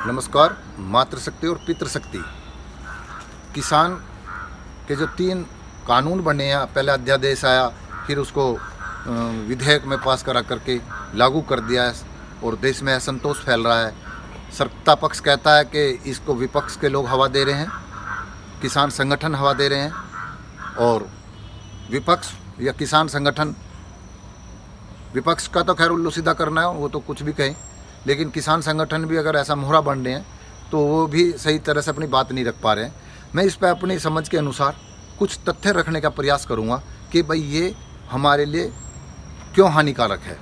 नमस्कार। मातृशक्ति और पितृशक्ति, किसान के जो 3 कानून बने हैं, पहले अध्यादेश आया, फिर उसको विधेयक में पास करा करके लागू कर दिया है और देश में असंतोष फैल रहा है। सत्ता पक्ष कहता है कि इसको विपक्ष के लोग हवा दे रहे हैं, किसान संगठन हवा दे रहे हैं, और विपक्ष या किसान संगठन, विपक्ष का तो खैर उल्लू सीधा करना है, वो तो कुछ भी कहें, लेकिन किसान संगठन भी अगर ऐसा मोहरा बन रहे हैं तो वो भी सही तरह से अपनी बात नहीं रख पा रहे हैं। मैं इस पर अपनी समझ के अनुसार कुछ तथ्य रखने का प्रयास करूंगा कि भाई ये हमारे लिए क्यों हानिकारक है।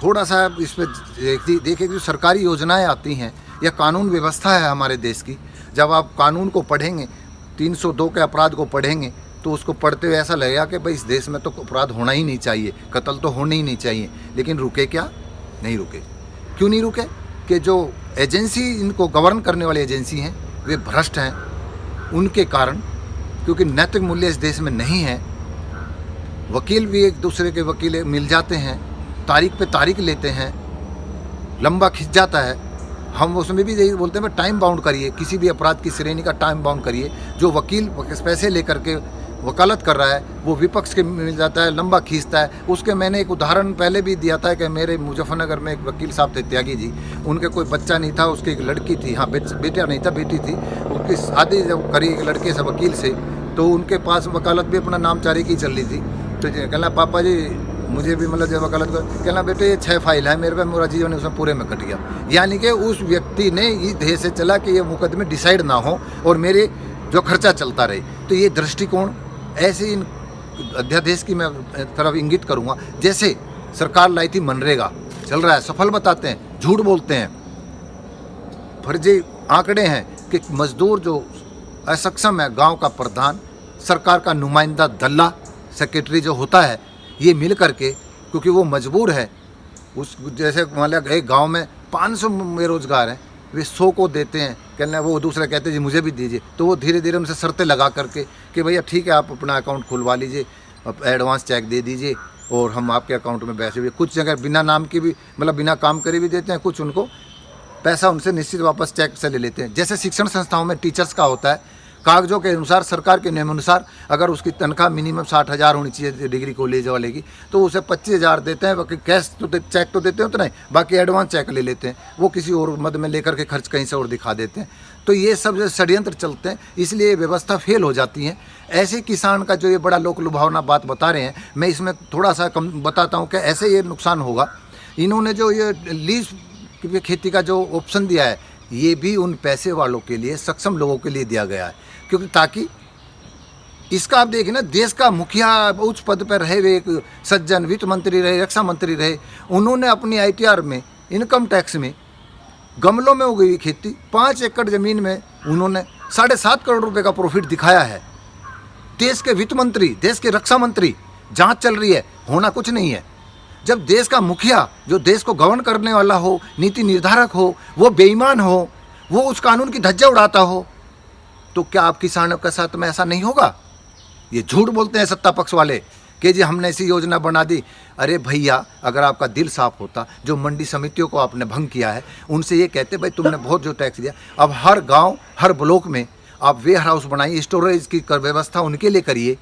थोड़ा सा इस पर देखिए, जो सरकारी योजनाएं आती हैं या कानून व्यवस्था है हमारे देश की, जब आप कानून को पढ़ेंगे, 302 के अपराध को पढ़ेंगे, तो उसको पढ़ते हुए ऐसा लगेगा कि भाई इस देश में तो अपराध होना ही नहीं चाहिए, कत्ल तो होने ही नहीं चाहिए। लेकिन रुके क्या? नहीं रुके। क्यों नहीं रुके? कि जो एजेंसी इनको गवर्न करने वाली एजेंसी हैं वे भ्रष्ट हैं, उनके कारण, क्योंकि नैतिक मूल्य इस देश में नहीं है। वकील भी एक दूसरे के वकील मिल जाते हैं, तारीख पे तारीख लेते हैं, लंबा खिंच जाता है। हम उसमें भी यही बोलते हैं, टाइम बाउंड करिए, किसी भी अपराध की श्रेणी का टाइम बाउंड करिए। जो वकील पैसे लेकर के वकालत कर रहा है वो विपक्ष के मिल जाता है, लंबा खींचता है। उसके मैंने एक उदाहरण पहले भी दिया था कि मेरे मुजफ्फरनगर में एक वकील साहब थे, त्यागी जी, उनके कोई बच्चा नहीं था, उसकी एक लड़की थी, हाँ बेटा नहीं था, बेटी थी। उसकी शादी जब करी एक लड़के से, वकील से, तो उनके पास वकालत भी अपना नामचारी की चल रही थी। तो कहना पापा जी मुझे भी मतलब जब वकालत कर, कहना बेटे ये 6 फाइल है मेरे पे, मेरा जीवन उसमें पूरे में कट गया। यानी कि उस व्यक्ति ने इस ध्येय से चला कि ये मुकदमे डिसाइड ना हो और मेरे जो खर्चा चलता रहे। तो ये दृष्टिकोण, ऐसे इन अध्यादेश की मैं तरफ इंगित करूंगा। जैसे सरकार लाई थी मनरेगा, चल रहा है, सफल बताते हैं, झूठ बोलते हैं। फर्जी आंकड़े हैं कि मजदूर जो असक्षम है, गांव का प्रधान, सरकार का नुमाइंदा दल्ला, सेक्रेटरी जो होता है, ये मिल करके, क्योंकि वो मजबूर है, उस जैसे मान लिया एक गाँव में 500 बेरोजगार हैं, वे 100 को देते हैं, कहना वो दूसरे कहते हैं जी मुझे भी दीजिए। तो वो धीरे धीरे उनसे शर्तें लगा करके कि भैया ठीक है आप अपना अकाउंट खुलवा लीजिए, एडवांस चेक दे दीजिए और हम आपके अकाउंट में पैसे भी, कुछ जगह बिना नाम की भी, मतलब बिना काम करे भी देते हैं, कुछ उनको पैसा उनसे निश्चित वापस चेक से ले लेते हैं। जैसे शिक्षण संस्थाओं में टीचर्स का होता है, कागजों के अनुसार, सरकार के नियमानुसार अगर उसकी तनख्वाह मिनिमम 60,000 होनी चाहिए डिग्री कॉलेज वाले की, तो उसे 25,000 देते हैं। बाकी कैश तो चेक तो देते हैं उतना ही, बाकी एडवांस चेक ले लेते हैं, वो किसी और मद में लेकर के खर्च कहीं से और दिखा देते हैं। तो ये सब जो षड्यंत्र चलते हैं, इसलिए व्यवस्था फेल हो जाती है। ऐसे किसान का जो ये बड़ा लोक लुभावना बात बता रहे हैं, मैं इसमें थोड़ा सा कम बताता हूँ कि ऐसे ये नुकसान होगा। इन्होंने जो ये लीज खेती का जो ऑप्शन दिया है, ये भी उन पैसे वालों के लिए, सक्षम लोगों के लिए दिया गया है, क्योंकि ताकि इसका आप देखिए ना, देश का मुखिया उच्च पद पर रहे हुए एक सज्जन, वित्त मंत्री रहे, रक्षा मंत्री रहे, उन्होंने अपनी ITR में, इनकम टैक्स में, गमलों में उगी हुई खेती 5 एकड़ ज़मीन में उन्होंने 7.5 करोड़ रुपए का प्रॉफिट दिखाया है। देश के वित्त मंत्री, देश के रक्षा मंत्री, जांच चल रही है, होना कुछ नहीं है। जब देश का मुखिया, जो देश को गवर्न करने वाला हो, नीति निर्धारक हो, वो बेईमान हो, वो उस कानून की धज्जा उड़ाता हो, तो क्या आप किसानों के साथ में ऐसा नहीं होगा? ये झूठ बोलते हैं सत्ता पक्ष वाले कि जी हमने ऐसी योजना बना दी। अरे भैया, अगर आपका दिल साफ होता, जो मंडी समितियों को आपने भंग किया है, उनसे ये कहते भाई तुमने बहुत जो टैक्स दिया, अब हर गांव, हर ब्लॉक में आप वेयर हाउस बनाइए, स्टोरेज की व्यवस्था उनके लिए करिए।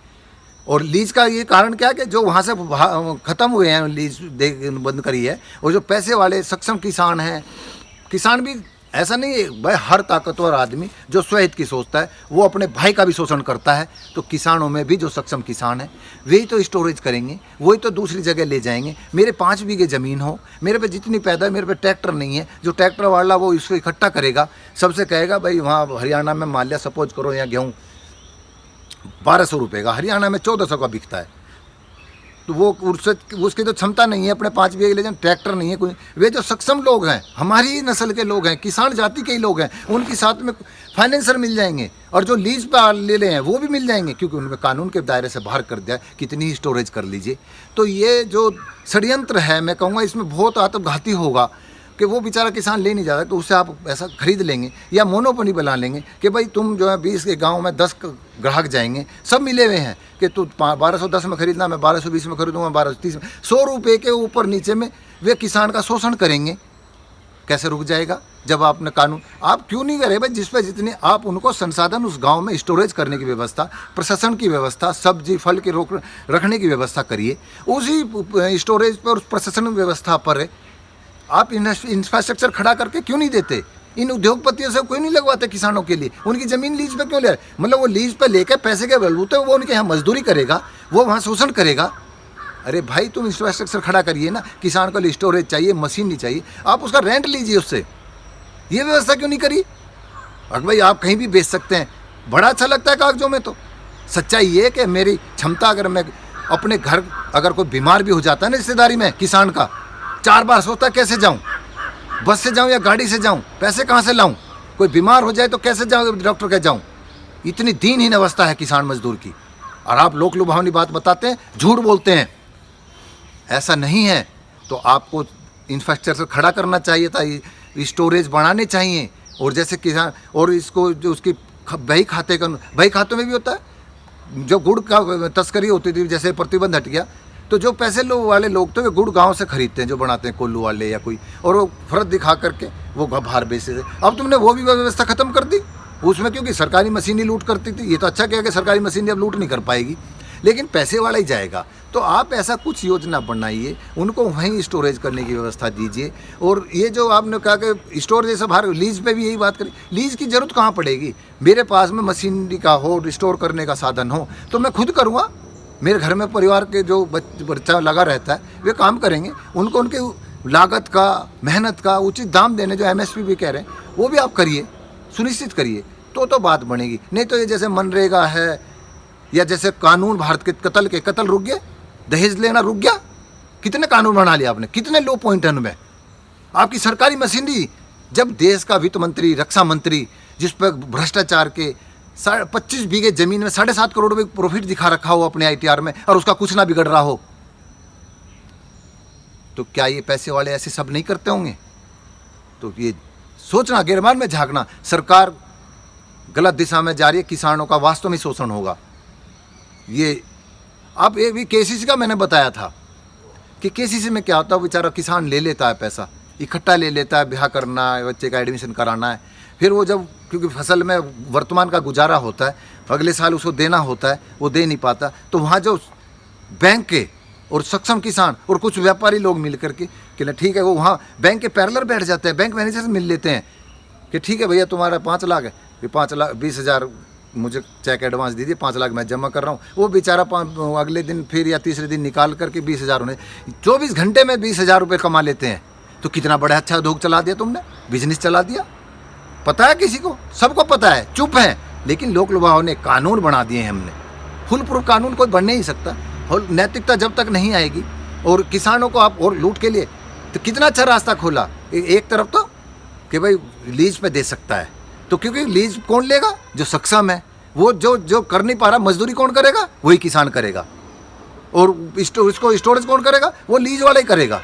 और लीज का ये कारण क्या है कि जो वहाँ से ख़त्म हुए हैं, लीज बंद करी है, और जो पैसे वाले सक्षम किसान हैं, किसान भी ऐसा नहीं है भाई, हर ताकतवर आदमी जो स्वहित की सोचता है वो अपने भाई का भी शोषण करता है। तो किसानों में भी जो सक्षम किसान है, वही तो स्टोरेज करेंगे, वही तो दूसरी जगह ले जाएंगे। मेरे 5 बीघे ज़मीन हो, मेरे पे जितनी पैदा है, मेरे पे ट्रैक्टर नहीं है, जो ट्रैक्टर वाला वो इसको इकट्ठा करेगा, सबसे कहेगा भाई वहाँ हरियाणा में मान लिया सपोज करो यहाँ गेहूँ 1200 रुपये का, हरियाणा में 1400 का बिकता है, तो वो उसकी तो क्षमता नहीं है अपने 5 बीघे ले जाए, ट्रैक्टर नहीं है कोई। वे जो सक्षम लोग हैं, हमारी ही नस्ल के लोग हैं, किसान जाति के ही लोग हैं, उनके साथ में फाइनेंसर मिल जाएंगे, और जो लीज पर ले रहे हैं वो भी मिल जाएंगे, क्योंकि उन्होंने कानून के दायरे से बाहर कर दिया है, कितनी ही स्टोरेज कर लीजिए। तो ये जो षड्यंत्र है, मैं कहूँगा इसमें बहुत आत्मघाती होगा कि वो बेचारा किसान ले नहीं जाता, तो उससे आप ऐसा खरीद लेंगे या मोनोपोली बना लेंगे कि भाई तुम जो है 20 के गांव में 10 ग्राहक जाएंगे, सब मिले हुए हैं कि तू 1210 में खरीदना, मैं 1220 में खरीदूंगा, 1230 में, 100 रुपये के ऊपर नीचे में वे किसान का शोषण करेंगे। कैसे रुक जाएगा जब आपने कानून, आप क्यों नहीं करे भाई, जिस पे जितने आप उनको संसाधन उस गांव में स्टोरेज करने की व्यवस्था, प्रशासन की व्यवस्था, सब्जी फल की रोक रखने की व्यवस्था करिए। उसी स्टोरेज पर, उस प्रशासन व्यवस्था पर आप इंफ्रास्ट्रक्चर खड़ा करके क्यों नहीं देते? इन उद्योगपतियों से कोई नहीं लगवाते किसानों के लिए, उनकी ज़मीन लीज पे क्यों ले? मतलब वो लीज पे लेकर पैसे के बलबूते वो उनके यहाँ मजदूरी करेगा, वो वहाँ शोषण करेगा। अरे भाई तुम इंफ्रास्ट्रक्चर खड़ा करिए ना, किसान को स्टोरेज चाहिए, मशीन नहीं चाहिए, आप उसका रेंट लीजिए उससे, ये व्यवस्था क्यों नहीं करी? अगर भाई आप कहीं भी बेच सकते हैं, बड़ा अच्छा लगता है कागजों में। तो सच्चाई ये है कि मेरी क्षमता, अगर मैं अपने घर, अगर कोई बीमार भी हो जाता है ना रिश्तेदारी में किसान का, 4 बार सोचता कैसे जाऊँ, बस से जाऊँ या गाड़ी से जाऊँ, पैसे कहाँ से लाऊँ, कोई बीमार हो जाए तो कैसे जाऊँ डॉक्टर के जाऊँ। इतनी दीनहीन अवस्था है किसान मजदूर की, और आप लोक लुभावनी बात बताते हैं, झूठ बोलते हैं। ऐसा नहीं है। तो आपको इंफ्रास्ट्रक्चर खड़ा करना चाहिए था, स्टोरेज बढ़ाने चाहिए। और जैसे किसान, और इसको जो उसकी बही खाते का, बही खातों में भी होता है, जो गुड़ का तस्करी होती थी, जैसे प्रतिबंध हट गया तो जो पैसे वाले लोग थे वे गुड़ गांव से खरीदते हैं, जो बनाते हैं कोल्लू वाले या कोई, और वो फर्क दिखा करके वो बाहर बेचते थे। अब तुमने वो भी व्यवस्था खत्म कर दी उसमें, क्योंकि सरकारी मशीनें लूट करती थी। ये तो अच्छा किया कि सरकारी मशीनें अब लूट नहीं कर पाएगी, लेकिन पैसे वाला ही जाएगा। तो आप ऐसा कुछ योजना बनाइए, उनको वहीं स्टोरेज करने की व्यवस्था दीजिए। और ये जो आपने कहा कि स्टोरेज जैसा बाहर, लीज पे भी यही बात करी, लीज की ज़रूरत कहाँ पड़ेगी? मेरे पास में मशीनरी का हो, स्टोर करने का साधन हो तो मैं खुद करूँगा। मेरे घर में परिवार के जो बच्चा लगा रहता है वे काम करेंगे, उनको उनके लागत का, मेहनत का उचित दाम देने, जो MSP भी कह रहे हैं वो भी आप करिए, सुनिश्चित करिए, तो बात बनेगी। नहीं तो ये जैसे मनरेगा है, या जैसे कानून भारत के कत्ल रुक गए, दहेज लेना रुक गया, कितने कानून बना लिया आपने, कितने लो पॉइंट है उनमें। आपकी सरकारी मशीनरी, जब देश का वित्त मंत्री, रक्षा मंत्री, जिस पर भ्रष्टाचार के 25 बीघे जमीन में 7.5 करोड़ रुपये प्रॉफिट दिखा रखा हो अपने ITR में, और उसका कुछ ना बिगड़ रहा हो, तो क्या ये पैसे वाले ऐसे सब नहीं करते होंगे? तो ये सोचना, गिरबान में झांकना, सरकार गलत दिशा में जा रही है, किसानों का वास्तव में शोषण होगा। ये अब ये भी KCC का मैंने बताया था कि KCC में क्या होता है, बेचारा किसान ले लेता है पैसा, इकट्ठा ले लेता है, ब्याह करना है, बच्चे का एडमिशन कराना है, फिर वो जब, क्योंकि फसल में वर्तमान का गुजारा होता है, अगले साल उसको देना होता है, वो दे नहीं पाता, तो वहाँ जो बैंक के और सक्षम किसान और कुछ व्यापारी लोग मिल करके कि ठीक है, वो वहाँ बैंक के पैरेलल बैठ जाते हैं, बैंक मैनेजर से मिल लेते हैं कि ठीक है भैया तुम्हारा 5 लाख है, ये 5,20,000 मुझे चेक एडवांस दीजिए, 5 लाख मैं जमा कर रहा हूँ। वो बेचारा अगले दिन फिर या तीसरे दिन निकाल करके 20,000 उन्हें 24 घंटे में 20,000 रुपये कमा लेते हैं। तो कितना बड़ा अच्छा उद्योग चला दिया तुमने, बिजनेस चला दिया। पता है किसी को? सबको पता है, चुप है। लेकिन लोक लुभाओं ने कानून बना दिए हैं हमने। फुल प्रूफ कानून कोई बन नहीं सकता, और नैतिकता जब तक नहीं आएगी, और किसानों को आप और लूट के लिए, तो कितना अच्छा रास्ता खोला। एक तरफ तो कि भाई लीज पे दे सकता है, तो क्योंकि लीज कौन लेगा? जो सक्षम है। वो जो कर नहीं पा रहा, मजदूरी कौन करेगा? वही किसान करेगा। और इसको स्टोरेज कौन करेगा? वो लीज वाला ही करेगा,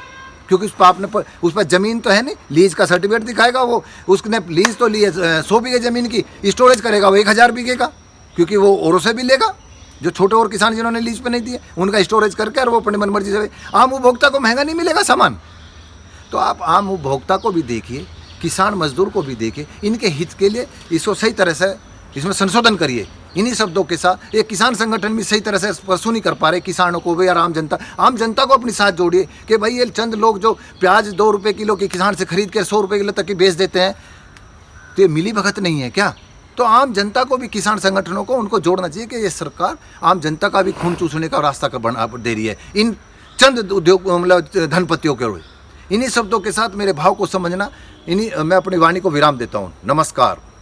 क्योंकि उस पर ज़मीन तो है नहीं, लीज का सर्टिफिकेट दिखाएगा वो, उसने लीज तो ली है 100 बीघे ज़मीन की, स्टोरेज करेगा वो 1000 बीघे का, क्योंकि वो औरों से भी लेगा। जो छोटे और किसान जिन्होंने लीज पे नहीं दिए, उनका स्टोरेज करके, और वो अपनी मनमर्जी से। आम उपभोक्ता को महंगा नहीं मिलेगा सामान। तो आप आम उपभोक्ता को भी देखिए, किसान मजदूर को भी देखिए, इनके हित के लिए इसको सही तरह से इसमें संशोधन करिए। इन्हीं शब्दों के साथ एक किसान संगठन भी सही तरह से परसू नहीं कर पा रहे किसानों को भी, और आम जनता को अपने साथ जोड़िए कि भाई ये चंद लोग जो प्याज 2 रुपये किलो की किसान से खरीद कर 100 रुपये किलो तक की बेच देते हैं, तो ये मिली भगत नहीं है क्या? तो आम जनता को भी, किसान संगठनों को, उनको जोड़ना चाहिए कि ये सरकार आम जनता का भी खून चूसने का रास्ता बना दे रही है इन चंद उद्योग, मतलब धनपतियों के। इन्हीं शब्दों के साथ मेरे भाव को समझना, मैं अपनी वाणी को विराम देता हूँ। नमस्कार।